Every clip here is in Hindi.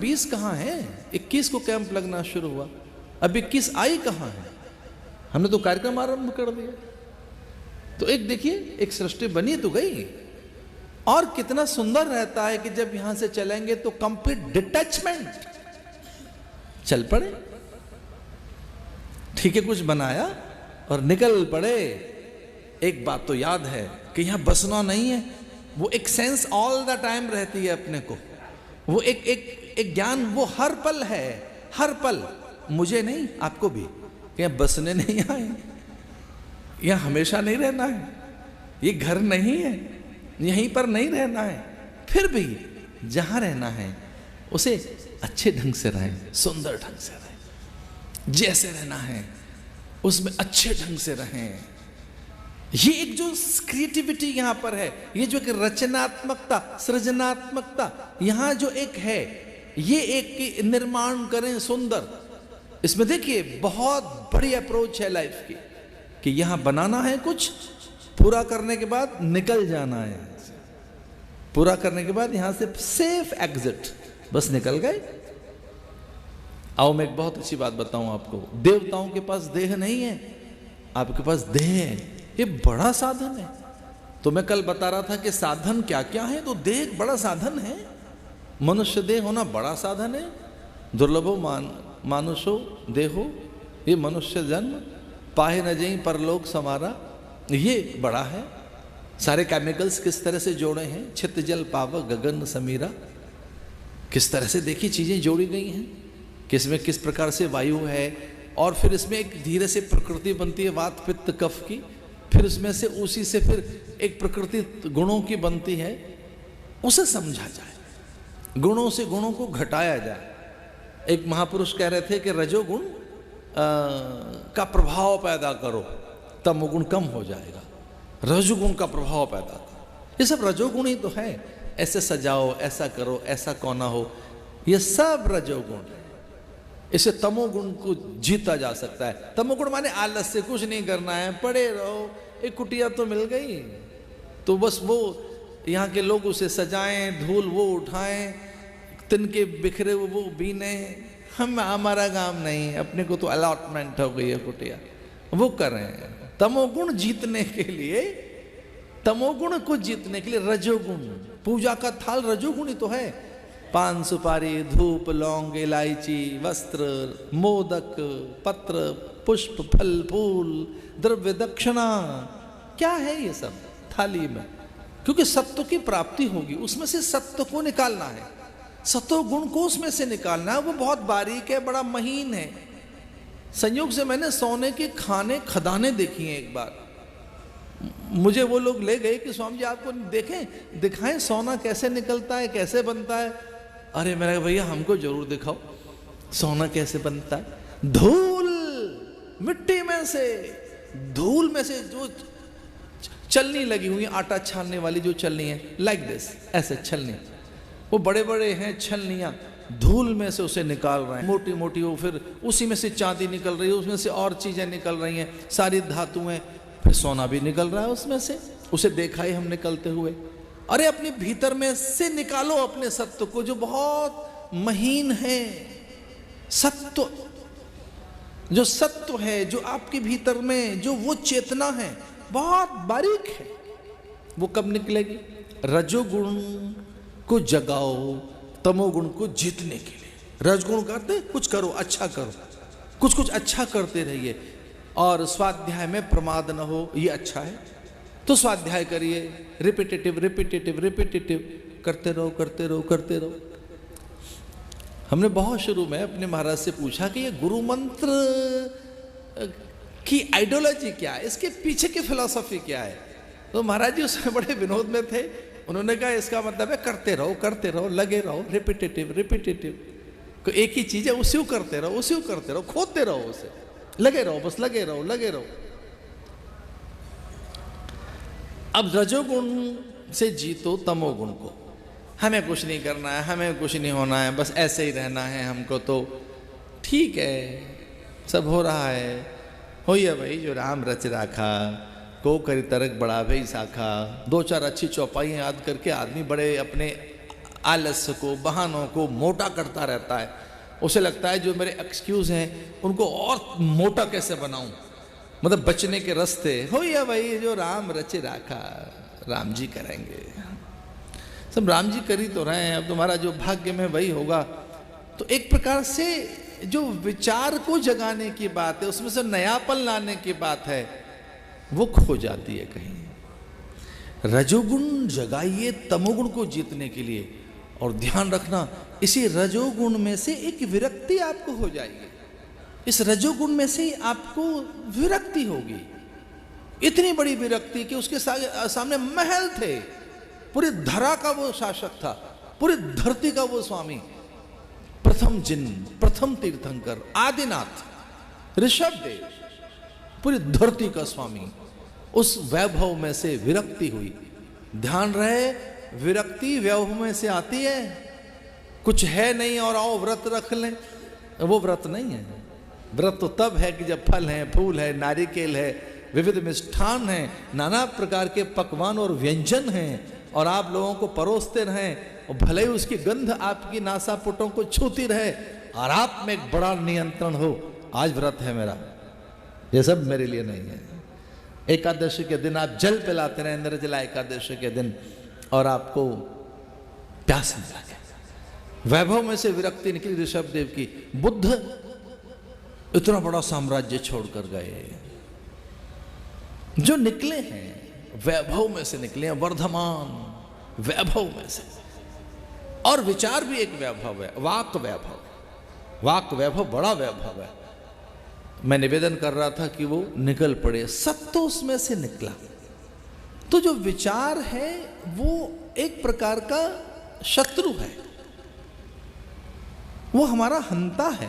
20 कहाँ है? 21 को कैंप लगना शुरू हुआ, अब 21 आई कहाँ है? हमने तो कार्यक्रम आरंभ कर दिया। तो एक देखिए, एक सृष्टि बनी तो गई। और कितना सुंदर रहता है कि जब यहां से चलेंगे तो कंप्लीट डिटैचमेंट, चल पड़े, ठीक है, कुछ बनाया और निकल पड़े। एक बात तो याद है कि यहां बसना नहीं है, वो एक सेंस ऑल द टाइम रहती है अपने को, वो एक ज्ञान वो हर पल है, हर पल। मुझे नहीं, आपको भी, यहाँ बसने नहीं आए, यहाँ हमेशा नहीं रहना है, ये घर नहीं है, यहीं पर नहीं रहना है। फिर भी जहां रहना है उसे अच्छे ढंग से रहें, सुंदर ढंग से रहें, जैसे रहना है उसमें अच्छे ढंग से रहें। ये एक जो क्रिएटिविटी यहां पर है, ये जो एक रचनात्मकता, सृजनात्मकता यहां जो एक है, ये एक निर्माण करें सुंदर। इसमें देखिए बहुत बड़ी अप्रोच है लाइफ की कि यहां बनाना है कुछ, पूरा करने के बाद निकल जाना है, पूरा करने के बाद यहां से सेफ एग्जिट, बस निकल गए। आओ मैं एक बहुत अच्छी बात बताऊं आपको, देवताओं के पास देह नहीं है, आपके पास देह है, ये बड़ा साधन है। तो मैं कल बता रहा था कि साधन क्या क्या है, तो देह एक बड़ा साधन है, मनुष्य देह होना बड़ा साधन है। दुर्लभो मानुषो देहो, ये मनुष्य जन्म पाहे न जई परलोक समारा, ये बड़ा है। सारे केमिकल्स किस तरह से जोड़े हैं, छित जल पाव गगन समीरा, किस तरह से देखी चीजें जोड़ी गई हैं, किसमें किस प्रकार से वायु है, और फिर इसमें एक धीरे से प्रकृति बनती है वात पित्त कफ की, फिर उसमें से उसी से फिर एक प्रकृति गुणों की बनती है, उसे समझा जाए, गुणों से गुणों को घटाया जाए। एक महापुरुष कह रहे थे कि रजोगुण का प्रभाव पैदा करो, तमोगुण कम हो जाएगा, रजोगुण का प्रभाव पैदा करो। ये सब रजोगुण ही तो है, ऐसे सजाओ, ऐसा करो, ऐसा कोना हो, ये सब रजोगुण है। इसे तमोगुण को जीता जा सकता है। तमोगुण माने आलस से कुछ नहीं करना है, पड़े रहो, एक कुटिया तो मिल गई तो बस वो यहाँ के लोग उसे सजाएं, धूल वो उठाएं, तिनके बिखरे वो बीने, हमारा काम नहीं, अपने को तो अलॉटमेंट हो गई है कुटिया, वो करें। तमोगुण जीतने के लिए, तमोगुण को जीतने के लिए रजोगुण, पूजा का थाल रजोगुण ही तो है। पान सुपारी, धूप, लौंग, इलायची, वस्त्र, मोदक, पत्र, पुष्प, फल, फूल, द्रव्य, दक्षिणा, क्या है ये सब थाली में? क्योंकि सत्व की प्राप्ति होगी, उसमें से सत्व को निकालना है, सत्व गुण को उसमें से निकालना है। वो बहुत बारीक है, बड़ा महीन है। संयोग से मैंने सोने के खाने खदाने देखी हैं। एक बार मुझे वो लोग ले गए कि स्वामी जी आपको देखें, दिखाएं सोना कैसे निकलता है, कैसे बनता है। अरे मेरा भैया हमको जरूर दिखाओ सोना कैसे बनता है। धूल, मिट्टी में से, धूल में से जो चलनी लगी हुई है, आटा छानने वाली जो चलनी है, लाइक दिस, ऐसे छलनी, वो बड़े बड़े हैं छलनियाँ, धूल में से उसे निकाल रहे हैं, मोटी मोटी, वो फिर उसी में से चांदी निकल रही है, उसमें से और चीजें निकल रही हैं, सारी धातुएं, फिर सोना भी निकल रहा है उसमें से। उसे देखा ही हम निकलते हुए। अरे अपने भीतर में से निकालो अपने सत्व को जो बहुत महीन है। सत्व, जो सत्व है, जो आपके भीतर में जो वो चेतना है, बहुत बारीक है। वो कब निकलेगी? रजोगुण को जगाओ, तमोगुण को जीतने के लिए। रजगुण करते कुछ करो, अच्छा करो, कुछ कुछ अच्छा करते रहिए, और स्वाध्याय में प्रमाद न हो, ये अच्छा है तो स्वाध्याय करिए, रिपीटेटिव रिपीटेटिव रिपीटेटिव करते रहो, करते रहो, करते रहो। हमने बहुत शुरू में अपने महाराज से पूछा कि ये गुरु मंत्र की आइडियोलॉजी क्या है, इसके पीछे की फिलॉसफी क्या है। तो महाराज जी उसमें बड़े विनोद में थे। उन्होंने कहा इसका मतलब है करते रहो, लगे रहो, रिपीटेटिव रिपीटेटिव, एक ही चीज है उसी को करते रहो, उसी को करते रहो, खोदते रहो उसे, लगे रहो, बस लगे रहो, लगे रहो। अब रजोगुण से जीतो तमोगुण को। हमें कुछ नहीं करना है, हमें कुछ नहीं होना है, बस ऐसे ही रहना है हमको, तो ठीक है, सब हो रहा है, होइए भाई जो राम रच राखा, को करी तरक बड़ा भाई साखा। दो चार अच्छी चौपाइयाँ याद करके आदमी बड़े अपने आलस्य को, बहानों को मोटा करता रहता है। उसे लगता है जो मेरे एक्सक्यूज हैं उनको और मोटा कैसे बनाऊं, मतलब बचने के रास्ते हो या भाई जो राम रचे राखा राम जी करेंगे, सब राम जी कर ही तो रहे हैं, अब तुम्हारा जो भाग्य में वही होगा। तो एक प्रकार से जो विचार को जगाने की बात है, उसमें से नयापन लाने की बात है, वो खो जाती है कहीं। रजोगुण जगाइए तमोगुण को जीतने के लिए, और ध्यान रखना इसी रजोगुण में से एक विरक्ति आपको हो जाएगी, इस रजोगुण में से आपको विरक्ति होगी, इतनी बड़ी विरक्ति कि उसके सामने महल थे, पूरी धरा का वो शासक था, पूरी धरती का वो स्वामी, प्रथम जिन, प्रथम तीर्थंकर, आदिनाथ ऋषभ देव, पूरी धरती का स्वामी, उस वैभव में से विरक्ति हुई। ध्यान रहे, विरक्ति वैभव में से आती है, कुछ है नहीं और आओ व्रत रख लें, वो व्रत नहीं है। व्रत तो तब है कि जब फल है, फूल है, नारिकेल है, विविध मिष्ठान है, नाना प्रकार के पकवान और व्यंजन हैं, और आप लोगों को परोसते रहें, और भले ही उसकी गंध आपकी नासापुटों को छूती रहे, और आप में एक बड़ा नियंत्रण हो, आज व्रत है मेरा, ये सब मेरे लिए नहीं है। एकादशी के दिन आप जल पिलाते रहे, निर्जला एकादशी के दिन, और आपको प्यास नहीं लगे। वैभव में से विरक्ति निकली ऋषभ देव की। बुद्ध इतना बड़ा साम्राज्य छोड़कर गए, जो निकले हैं वैभव में से निकले हैं, वर्धमान वैभव में से। और विचार भी एक वैभव है, वाक वैभव, वाक वैभव बड़ा वैभव है। मैं निवेदन कर रहा था कि वो निकल पड़े, सत्य तो उसमें से निकला। तो जो विचार है वो एक प्रकार का शत्रु है, वो हमारा हंता है।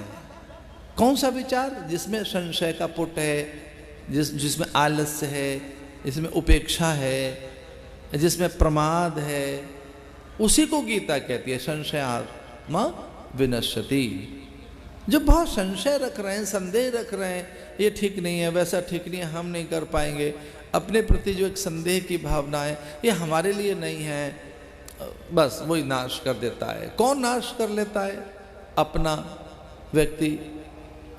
कौन सा विचार? जिसमें संशय का पुट है, जिसमें आलस्य है, जिसमें उपेक्षा है, जिसमें प्रमाद है, उसी को गीता कहती है संशयात्मा विनश्यति। जो बहुत संशय रख रहे हैं, संदेह रख रहे हैं, ये ठीक नहीं है, वैसा ठीक नहीं है, हम नहीं कर पाएंगे, अपने प्रति जो एक संदेह की भावना है, ये हमारे लिए नहीं है, बस वही नाश कर देता है। कौन नाश कर लेता है? अपना व्यक्ति,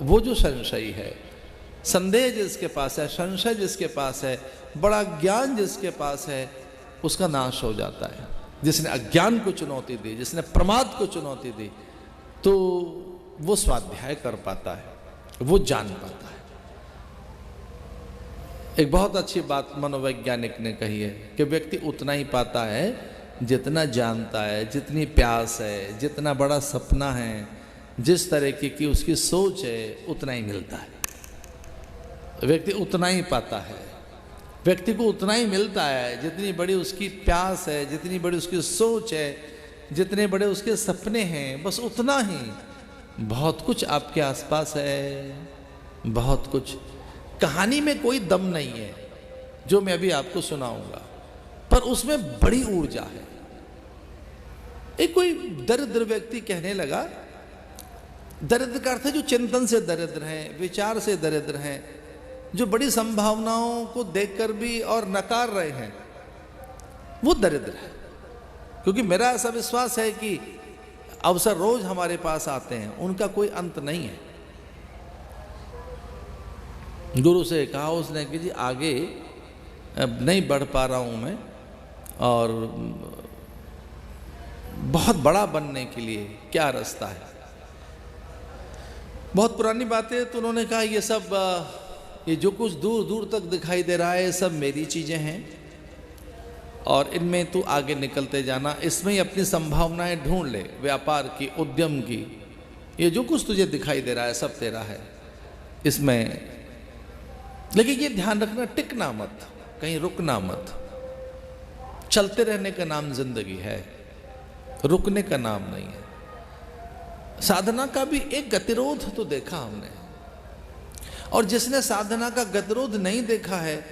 वो जो संशयी है। संदेह जिसके पास है, संशय जिसके पास है, बड़ा ज्ञान जिसके पास है, उसका नाश हो जाता है। जिसने अज्ञान को चुनौती दी, जिसने प्रमाद को चुनौती दी, तो वो स्वाध्याय कर पाता है, वो जान पाता है। एक बहुत अच्छी बात मनोवैज्ञानिक ने कही है कि व्यक्ति उतना ही पाता है जितना जानता है, जितनी प्यास है, जितना बड़ा सपना है, जिस तरह की उसकी सोच है, उतना ही मिलता है। व्यक्ति उतना ही पाता है, व्यक्ति को उतना ही मिलता है जितनी बड़ी उसकी प्यास है, जितनी बड़ी उसकी सोच है, जितने बड़े उसके सपने हैं, बस उतना ही। बहुत कुछ आपके आसपास है, बहुत कुछ। कहानी में कोई दम नहीं है जो मैं अभी आपको सुनाऊंगा, पर उसमें बड़ी ऊर्जा है। एक कोई दरिद्र व्यक्ति कहने लगा, दरिद्र का अर्थ है जो चिंतन से दरिद्र हैं, विचार से दरिद्र हैं, जो बड़ी संभावनाओं को देखकर भी और नकार रहे हैं, वो दरिद्र है। क्योंकि मेरा ऐसा विश्वास है कि अवसर रोज हमारे पास आते हैं, उनका कोई अंत नहीं है। गुरु से कहा उसने कि जी आगे अब नहीं बढ़ पा रहा हूं मैं, और बहुत बड़ा बनने के लिए क्या रास्ता है? बहुत पुरानी बातें। तो उन्होंने कहा ये सब, ये जो कुछ दूर दूर तक दिखाई दे रहा है, सब मेरी चीजें हैं, और इनमें तू आगे निकलते जाना, इसमें ही अपनी संभावनाएं ढूंढ ले, व्यापार की, उद्यम की। ये जो कुछ तुझे दिखाई दे रहा है सब तेरा है, इसमें। लेकिन ये ध्यान रखना, टिकना मत, कहीं रुकना मत। चलते रहने का नाम जिंदगी है, रुकने का नाम नहीं है। साधना का भी एक गतिरोध तो देखा हमने, और जिसने साधना का गतिरोध नहीं देखा है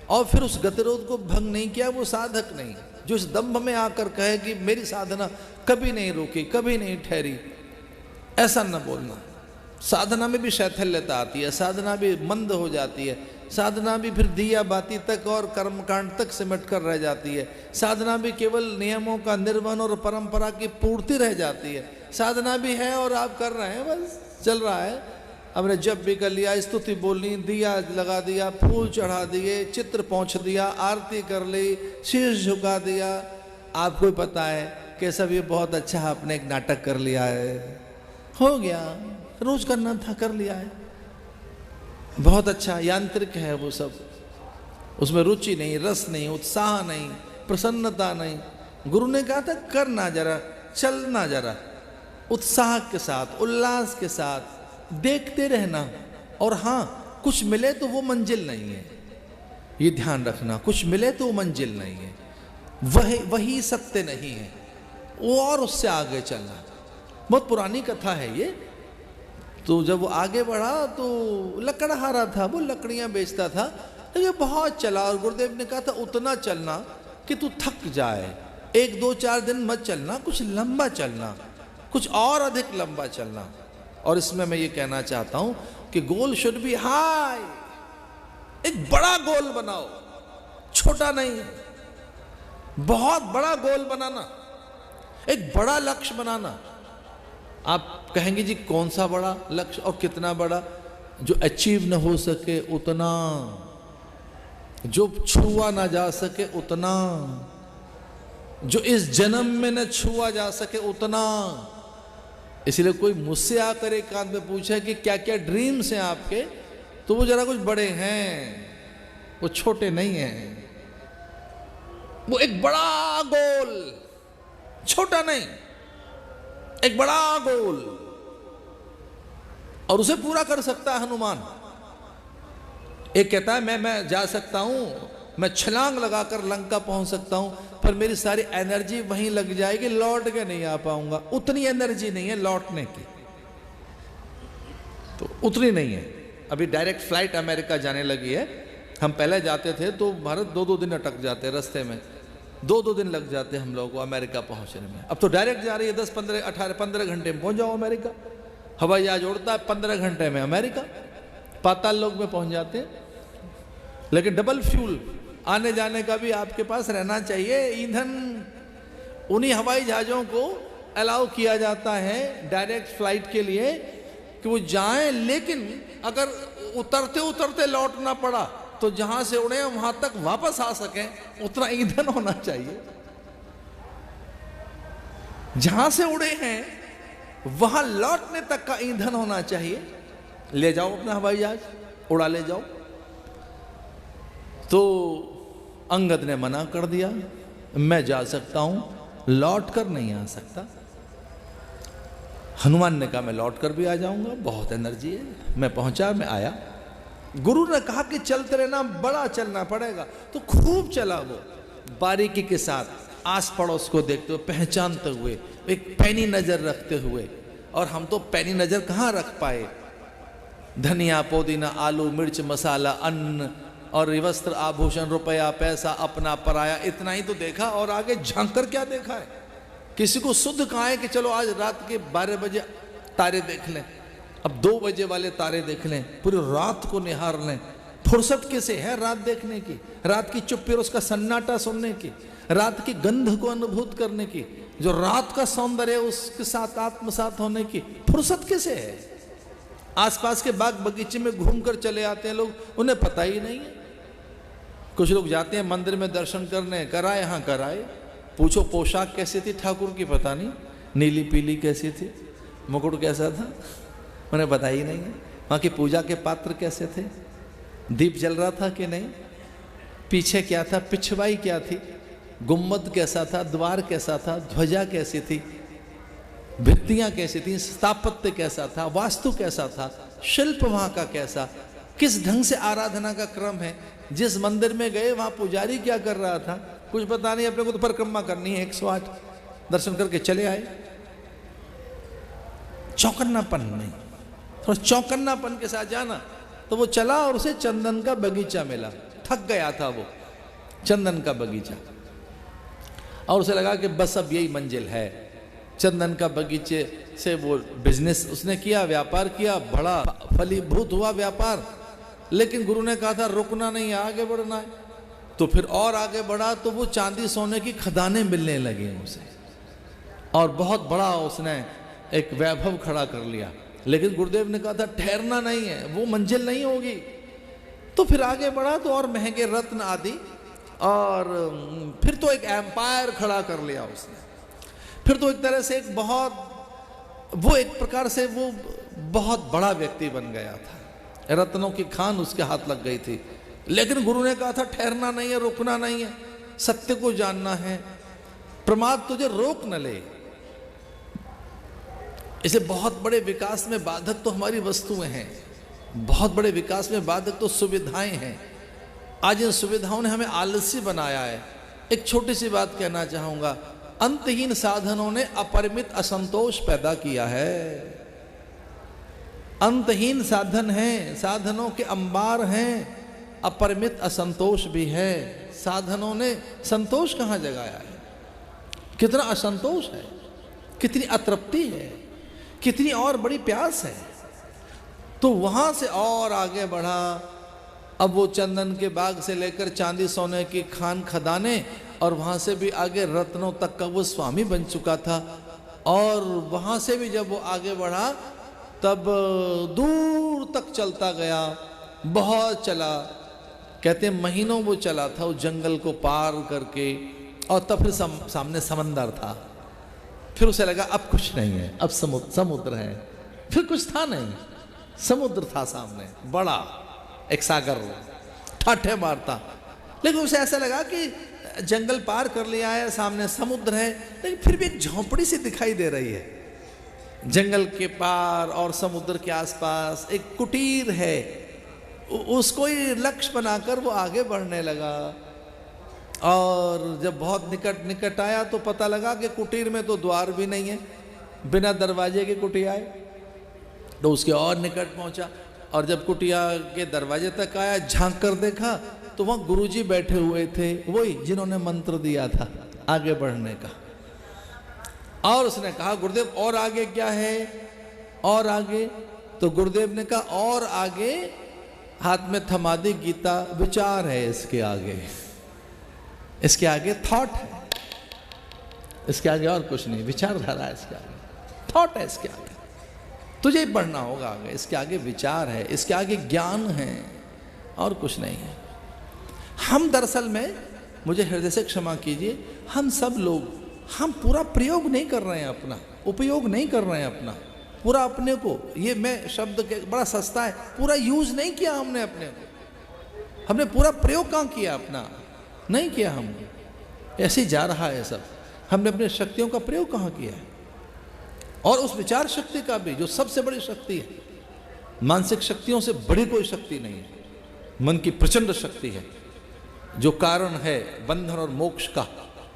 और फिर उस गतिरोध को भंग नहीं किया, वो साधक नहीं। जो इस दंभ में आकर कहे कि मेरी साधना कभी नहीं रुकी, कभी नहीं ठहरी, ऐसा न बोलना। साधना में भी शैथिल्यता आती है, साधना भी मंद हो जाती है, साधना भी फिर दिया बाती तक और कर्मकांड तक सिमट कर रह जाती है। साधना भी केवल नियमों का निर्वहन और परंपरा की पूर्ति रह जाती है। साधना भी है और आप कर रहे हैं, बस चल रहा है। हमने जप भी कर लिया, स्तुति बोलनी, दिया लगा दिया, फूल चढ़ा दिए, चित्र पहुँच दिया, आरती कर ली, शीश झुका दिया। आपको ही पता है कि सब ये बहुत अच्छा आपने एक नाटक कर लिया है, हो गया, रोज करना था कर लिया है, बहुत अच्छा यांत्रिक है वो सब, उसमें रुचि नहीं, रस नहीं, उत्साह नहीं, प्रसन्नता नहीं। गुरु ने कहा था करना जरा, चलना जरा, उत्साह के साथ, उल्लास के साथ, देखते रहना। और हाँ, कुछ मिले तो वो मंजिल नहीं है, ये ध्यान रखना, कुछ मिले तो वो मंजिल नहीं है, वही सत्य नहीं है, वो और उससे आगे चलना। बहुत पुरानी कथा है ये। तो जब वो आगे बढ़ा तो लकड़हारा था, वो लकड़ियां बेचता था, तो ये बहुत चला और गुरुदेव ने कहा था उतना चलना कि तू थक जाए, 1 2 4 दिन मत चलना, कुछ लंबा चलना, कुछ और अधिक लंबा चलना। और इसमें मैं ये कहना चाहता हूं कि गोल शुड बी हाई, एक बड़ा गोल बनाओ, छोटा नहीं, बहुत बड़ा गोल बनाना, एक बड़ा लक्ष्य बनाना। आप कहेंगे जी कौन सा बड़ा लक्ष्य और कितना बड़ा? जो अचीव न हो सके उतना, जो छुआ ना जा सके उतना, जो इस जन्म में न छुआ जा सके उतना। इसलिए कोई मुझसे आकर एक कान में पूछे कि क्या क्या ड्रीम्स हैं आपके, तो वो जरा कुछ बड़े हैं, वो छोटे नहीं हैं। वो एक बड़ा गोल, छोटा नहीं, एक बड़ा गोल, और उसे पूरा कर सकता है हनुमान। एक कहता है मैं जा सकता हूं, मैं छलांग लगाकर लंका पहुंच सकता हूं, पर मेरी सारी एनर्जी वहीं लग जाएगी, लौट के नहीं आ पाऊंगा। उतनी एनर्जी नहीं है लौटने की, तो उतनी नहीं है। अभी डायरेक्ट फ्लाइट अमेरिका जाने लगी है। हम पहले जाते थे तो भारत 2 दिन अटक जाते रास्ते में, 2 दिन लग जाते हम लोगों को अमेरिका पहुंचने में। अब तो डायरेक्ट जा रही है, 10 15 18 15 घंटे में पहुंच जाओ अमेरिका। हवाई जहाज उड़ता है 15 घंटे में अमेरिका, पाताल लोक में पहुंच जाते हैं। लेकिन डबल फ्यूल आने जाने का भी आपके पास रहना चाहिए, ईंधन। उन्हीं हवाई जहाज़ों को अलाउ किया जाता है डायरेक्ट फ्लाइट के लिए कि वो जाएं, लेकिन अगर उतरते उतरते लौटना पड़ा तो जहां से उड़े वहां तक वापस आ सकें, उतना ईंधन होना चाहिए। जहां से उड़े हैं वहां लौटने तक का ईंधन होना चाहिए। ले जाओ अपना हवाई जहाज, उड़ा ले जाओ। तो अंगद ने मना कर दिया, मैं जा सकता हूं, लौट कर नहीं आ सकता। हनुमान ने कहा मैं लौट कर भी आ जाऊंगा, बहुत एनर्जी है। मैं पहुंचा, मैं आया। गुरु ने कहा कि चलते रहना, बड़ा चलना पड़ेगा। तो खूब चला वो, बारीकी के साथ, आस पड़ोस को देखते हुए, पहचानते हुए, एक पैनी नजर रखते हुए। और हम तो पैनी नजर कहाँ रख पाए। धनिया, पुदीना, आलू, मिर्च, मसाला, अन्न और वस्त्र, आभूषण, रुपया, पैसा, अपना पराया, इतना ही तो देखा, और आगे झांक कर क्या देखा है। किसी को सुध कहाँ है कि चलो आज रात के 12 बजे तारे देख लें, अब 2 बजे वाले तारे देख लें, पूरी रात को निहार लें। फुर्सत किसे है रात देखने की, रात की चुप्पी और उसका सन्नाटा सुनने की, रात की गंध को अनुभूत करने की, जो रात का सौंदर्य उसके साथ आत्मसात होने की फुर्सत किसे है। आसपास के बाग बगीचे में घूमकर चले आते हैं लोग, उन्हें पता ही नहीं है। कुछ लोग जाते हैं मंदिर में दर्शन करने, कराए, हाँ कराए, पूछो पोशाक कैसी थी ठाकुर की, पता नहीं, नीली पीली कैसी थी, मुकुट कैसा था, उन्हें पता ही नहीं है। वहाँ की पूजा के पात्र कैसे थे, दीप जल रहा था कि नहीं, पीछे क्या था, पिछवाई क्या थी, गुम्बद कैसा था, द्वार कैसा था, ध्वजा कैसी थी, भित्तियाँ कैसी थी, स्थापत्य कैसा था, वास्तु कैसा था, शिल्प वहाँ का कैसा, किस ढंग से आराधना का क्रम है। जिस मंदिर में गए वहाँ पुजारी क्या कर रहा था, कुछ पता नहीं। अपने को तो परिक्रमा करनी है 108, दर्शन करके चले आए। चौकन्नापन नहीं, थोड़ा चौकन्नापन के साथ जाना। तो वो चला और उसे चंदन का बगीचा मिला, थक गया था वो, चंदन का बगीचा, और उसे लगा कि बस अब यही मंजिल है। चंदन का बगीचे से वो बिजनेस उसने किया, व्यापार किया, बड़ा फलीभूत हुआ व्यापार। लेकिन गुरु ने कहा था रुकना नहीं है, आगे बढ़ना है। तो फिर और आगे बढ़ा तो वो चांदी सोने की खदानें मिलने लगी उसे, और बहुत बड़ा उसने एक वैभव खड़ा कर लिया। लेकिन गुरुदेव ने कहा था ठहरना नहीं है, वो मंजिल नहीं होगी। तो फिर आगे बढ़ा तो और महंगे रत्न आदि, और फिर तो एक एम्पायर खड़ा कर लिया उसने। फिर तो एक तरह से एक प्रकार से वो बहुत बड़ा व्यक्ति बन गया था, रत्नों की खान उसके हाथ लग गई थी। लेकिन गुरु ने कहा था ठहरना नहीं है, रुकना नहीं है, सत्य को जानना है, प्रमाद तुझे रोक न ले। इसे बहुत बड़े विकास में बाधक तो हमारी वस्तुएं हैं, बहुत बड़े विकास में बाधक तो सुविधाएं हैं। आज इन सुविधाओं ने हमें आलसी बनाया है। एक छोटी सी बात कहना चाहूंगा, अंतहीन साधनों ने अपरिमित असंतोष पैदा किया है। अंतहीन साधन हैं, साधनों के अंबार हैं, अपरिमित असंतोष भी है। साधनों ने संतोष कहाँ जगाया है? कितना असंतोष है, कितनी अतृप्ति है, कितनी और बड़ी प्यास है। तो वहां से और आगे बढ़ा। अब वो चंदन के बाग से लेकर चांदी सोने की खान खदाने, और वहां से भी आगे रत्नों तक का वो स्वामी बन चुका था। और वहां से भी जब वो आगे बढ़ा तब दूर तक चलता गया, बहुत चला, कहते महीनों वो चला था वो जंगल को पार करके। और तब फिर सामने समंदर था। फिर उसे लगा अब कुछ नहीं है, अब समुद्र है। फिर कुछ था नहीं, समुद्र था सामने, बड़ा एक सागर ठाठे मारता। लेकिन उसे ऐसा लगा कि जंगल पार कर लिया है, सामने समुद्र है, लेकिन फिर भी एक झोंपड़ी सी दिखाई दे रही है। जंगल के पार और समुद्र के आसपास एक कुटीर है। उसको ही लक्ष्य बनाकर वो आगे बढ़ने लगा। और जब बहुत निकट निकट आया तो पता लगा कि कुटीर में तो द्वार भी नहीं है, बिना दरवाजे के कुटिया है। तो उसके और निकट पहुंचा, और जब कुटिया के दरवाजे तक आया, झांक कर देखा तो वहां गुरुजी बैठे हुए थे, वही जिन्होंने मंत्र दिया था आगे बढ़ने का। और उसने कहा गुरुदेव और आगे क्या है, और आगे? तो गुरुदेव ने कहा और आगे, हाथ में थमा दी गीता, विचार है इसके आगे, इसके आगे थॉट है, इसके आगे और कुछ नहीं, विचारधारा है इसके आगे, थॉट है इसके आगे, तुझे ही पढ़ना होगा आगे। इसके आगे विचार है, इसके आगे ज्ञान है, और कुछ नहीं है। हम दरअसल में, मुझे हृदय से क्षमा कीजिए, हम सब लोग हम पूरा प्रयोग नहीं कर रहे हैं, अपना उपयोग नहीं कर रहे हैं अपना पूरा अपने को। ये मैं शब्द के बड़ा सस्ता है, पूरा यूज नहीं किया हमने अपने को। हमने पूरा प्रयोग कहाँ किया अपना? नहीं किया। हम ऐसे ही जा रहा है सब। हमने अपने शक्तियों का प्रयोग कहाँ किया है? और उस विचार शक्ति का भी, जो सबसे बड़ी शक्ति है, मानसिक शक्तियों से बड़ी कोई शक्ति नहीं है, मन की प्रचंड शक्ति है, जो कारण है बंधन और मोक्ष का।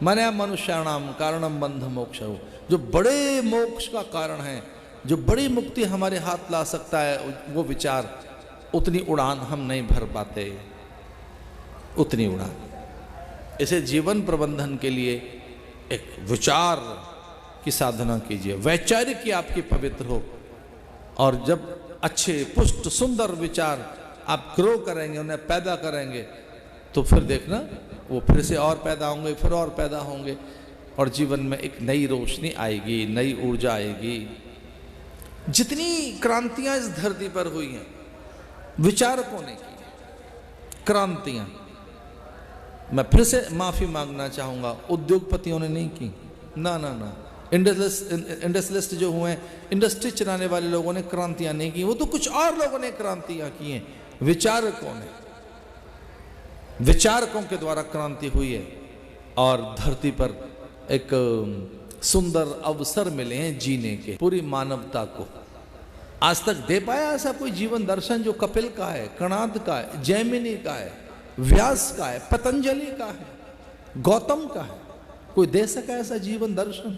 मने मनुष्याणाम कारणम बंध मोक्ष हो, जो बड़े मोक्ष का कारण है, जो बड़ी मुक्ति हमारे हाथ ला सकता है, वो विचार। उतनी उड़ान हम नहीं भर पाते, उतनी उड़ान। इसे जीवन प्रबंधन के लिए एक विचार की साधना कीजिए, वैचारिक की आपकी पवित्र हो। और जब अच्छे पुष्ट सुंदर विचार आप ग्रो करेंगे, उन्हें पैदा करेंगे, तो फिर देखना वो फिर से और पैदा होंगे, फिर और पैदा होंगे, और जीवन में एक नई रोशनी आएगी, नई ऊर्जा आएगी। जितनी क्रांतियां इस धरती पर हुई हैं, विचारकों ने की क्रांतियां। मैं फिर से माफी मांगना चाहूंगा, उद्योगपतियों ने नहीं की, ना ना ना। इंडस्ट्रियलिस्ट जो हुए, इंडस्ट्री चलाने वाले लोगों ने क्रांतियां नहीं की, वो तो कुछ और लोगों ने क्रांतियां की हैं। विचारकों ने, विचारकों के द्वारा क्रांति हुई है, और धरती पर एक सुंदर अवसर मिले हैं जीने के, पूरी मानवता को। आज तक दे पाया ऐसा कोई जीवन दर्शन जो कपिल का है, कणाद का है, जैमिनी का है, व्यास का है, पतंजलि का है, गौतम का है? कोई दे सका ऐसा जीवन दर्शन?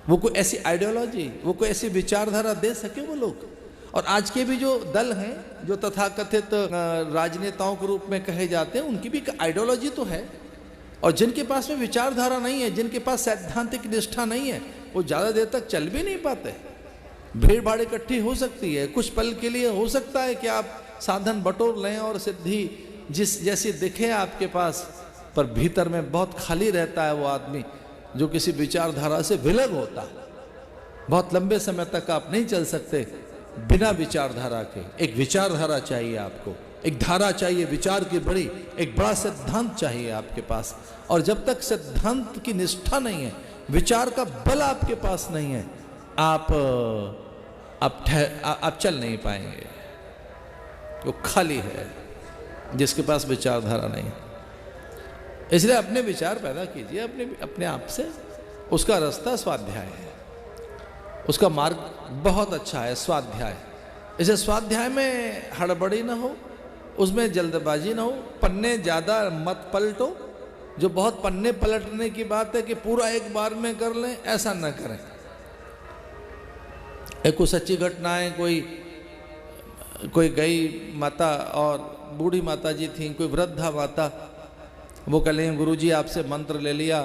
वो कोई ऐसी आइडियोलॉजी, वो कोई ऐसी विचारधारा दे सके वो लोग? और आज के भी जो दल हैं, जो तथाकथित राजनेताओं के रूप में कहे जाते हैं, उनकी भी आइडियोलॉजी तो है। और जिनके पास में विचारधारा नहीं है, जिनके पास सैद्धांतिक निष्ठा नहीं है, वो ज़्यादा देर तक चल भी नहीं पाते। भीड़ भाड़ इकट्ठी हो सकती है, कुछ पल के लिए हो सकता है कि आप साधन बटोर लें और सिद्धि जिस जैसी दिखे आपके पास, पर भीतर में बहुत खाली रहता है वो आदमी जो किसी विचारधारा से विलग होता है। बहुत लंबे समय तक आप नहीं चल सकते बिना विचारधारा के। एक विचारधारा चाहिए आपको, एक धारा चाहिए विचार की बड़ी, एक बड़ा सिद्धांत चाहिए आपके पास। और जब तक सिद्धांत की निष्ठा नहीं है, विचार का बल आपके पास नहीं है, आप चल नहीं पाएंगे। वो खाली है जिसके पास विचारधारा नहीं है। इसलिए अपने विचार पैदा कीजिए अपने आप से। उसका रास्ता स्वाध्याय है, उसका मार्ग बहुत अच्छा है स्वाध्याय। इसे स्वाध्याय में हड़बड़ी ना हो, उसमें जल्दबाजी ना हो, पन्ने ज़्यादा मत पलटो। जो बहुत पन्ने पलटने की बात है कि पूरा एक बार में कर लें, ऐसा ना करें। एक कुछ सच्ची घटनाएं, कोई गई माता और बूढ़ी माता जी थी, कोई वृद्धा माता, वो कह लें गुरुजी आपसे मंत्र ले लिया,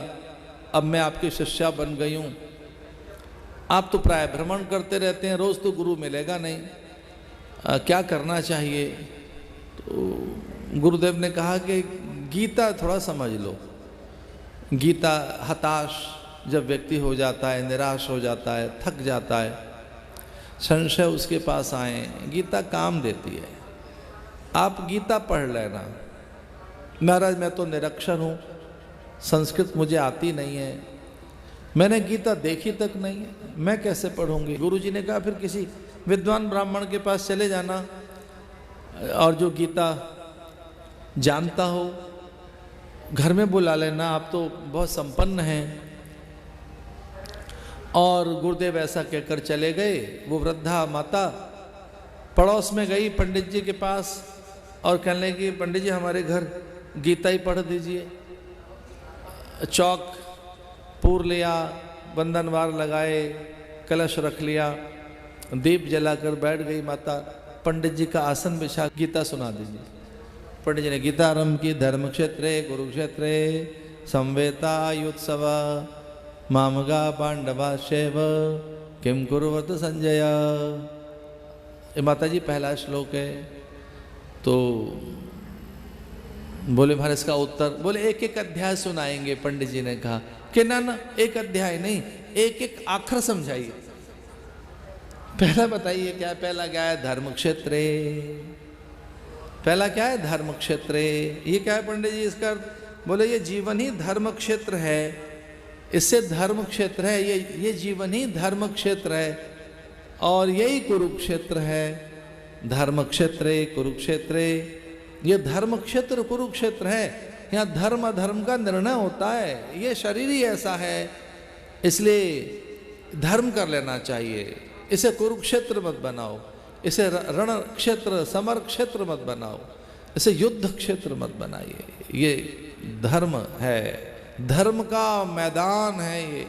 अब मैं आपकी शिष्या बन गई हूँ। आप तो प्राय भ्रमण करते रहते हैं, रोज़ तो गुरु मिलेगा नहीं, क्या करना चाहिए? तो गुरुदेव ने कहा कि गीता थोड़ा समझ लो। गीता, हताश जब व्यक्ति हो जाता है, निराश हो जाता है, थक जाता है, संशय उसके पास आए, गीता काम देती है। आप गीता पढ़ लेना। महाराज मैं तो निरक्षर हूँ, संस्कृत मुझे आती नहीं है, मैंने गीता देखी तक नहीं है, मैं कैसे पढ़ूंगी? गुरुजी ने कहा फिर किसी विद्वान ब्राह्मण के पास चले जाना और जो गीता जानता हो घर में बुला लेना, आप तो बहुत संपन्न हैं। और गुरुदेव ऐसा कहकर चले गए। वो वृद्धा माता पड़ोस में गई पंडित जी के पास और कहने लगी पंडित जी हमारे घर गीता ही पढ़ दीजिए। चौक पूर लिया, बंधनवार लगाए, कलश रख लिया, दीप जलाकर बैठ गई माता। पंडित जी का आसन बिछा गीता सुना दीजिए। पंडित जी ने गीता आरंभ की। धर्म क्षेत्रे कुरुक्षेत्रे संवेतायुत्सव मामगा पांडवा शैव किम कुरुवत संजय। ये माता जी पहला श्लोक है। तो बोले महाराज इसका उत्तर, बोले एक एक अध्याय सुनाएंगे। पंडित जी ने कहा कि ना एक अध्याय नहीं, एक एक आखर समझाइए। पहला बताइए क्या, पहला क्या है? धर्म क्षेत्रे। पहला क्या है? धर्म क्षेत्रे। ये क्या है पंडित जी इसका? बोले ये जीवन ही धर्म क्षेत्र है, इससे धर्म क्षेत्र है, ये जीवन ही धर्म क्षेत्र है और यही कुरुक्षेत्र है। धर्म क्षेत्रे कुरुक्षेत्रे, ये धर्म क्षेत्र कुरुक्षेत्र है। यहाँ धर्म अधर्म का निर्णय होता है। ये शरीर ही ऐसा है, इसलिए धर्म कर लेना चाहिए। इसे कुरुक्षेत्र मत बनाओ, इसे रण क्षेत्र समर क्षेत्र मत बनाओ, इसे युद्ध क्षेत्र मत बनाइए। ये धर्म है, धर्म का मैदान है ये।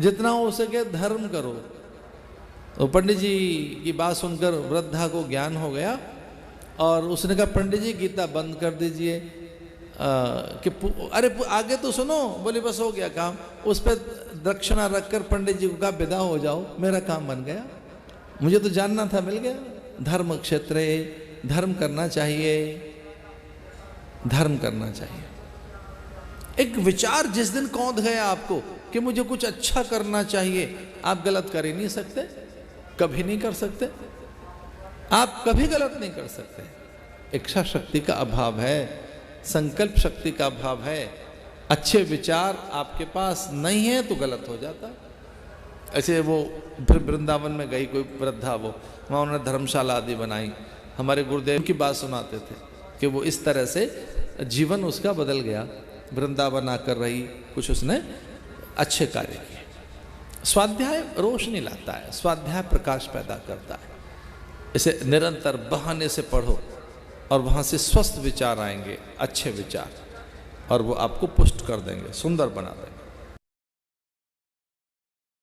जितना हो सके धर्म करो। तो पंडित जी की बात सुनकर वृद्धा को ज्ञान हो गया और उसने कहा पंडित जी गीता बंद कर दीजिए। कि अरे आगे तो सुनो। बोले बस हो गया काम। उस पर दक्षिणा रखकर पंडित जी को कहा विदा हो जाओ, मेरा काम बन गया, मुझे तो जानना था, मिल गया। धर्म क्षेत्र, धर्म करना चाहिए, धर्म करना चाहिए। एक विचार जिस दिन कौंध गया आपको कि मुझे कुछ अच्छा करना चाहिए, आप गलत कर ही नहीं सकते, कभी नहीं कर सकते, आप कभी गलत नहीं कर सकते। इच्छा शक्ति का अभाव है, संकल्प शक्ति का अभाव है। अच्छे विचार आपके पास नहीं है तो गलत हो जाता है। ऐसे वो फिर वृंदावन में गई कोई वृद्धा, वो वहाँ उन्होंने धर्मशाला आदि बनाई। हमारे गुरुदेव की बात सुनाते थे कि वो इस तरह से जीवन उसका बदल गया। वृंदावन आकर रही, कुछ उसने अच्छे कार्य किए। स्वाध्याय रोशनी लाता है, स्वाध्याय प्रकाश पैदा करता है। इसे निरंतर बहाने से पढ़ो और वहाँ से स्वस्थ विचार आएंगे, अच्छे विचार, और वो आपको पुष्ट कर देंगे, सुंदर बना देंगे।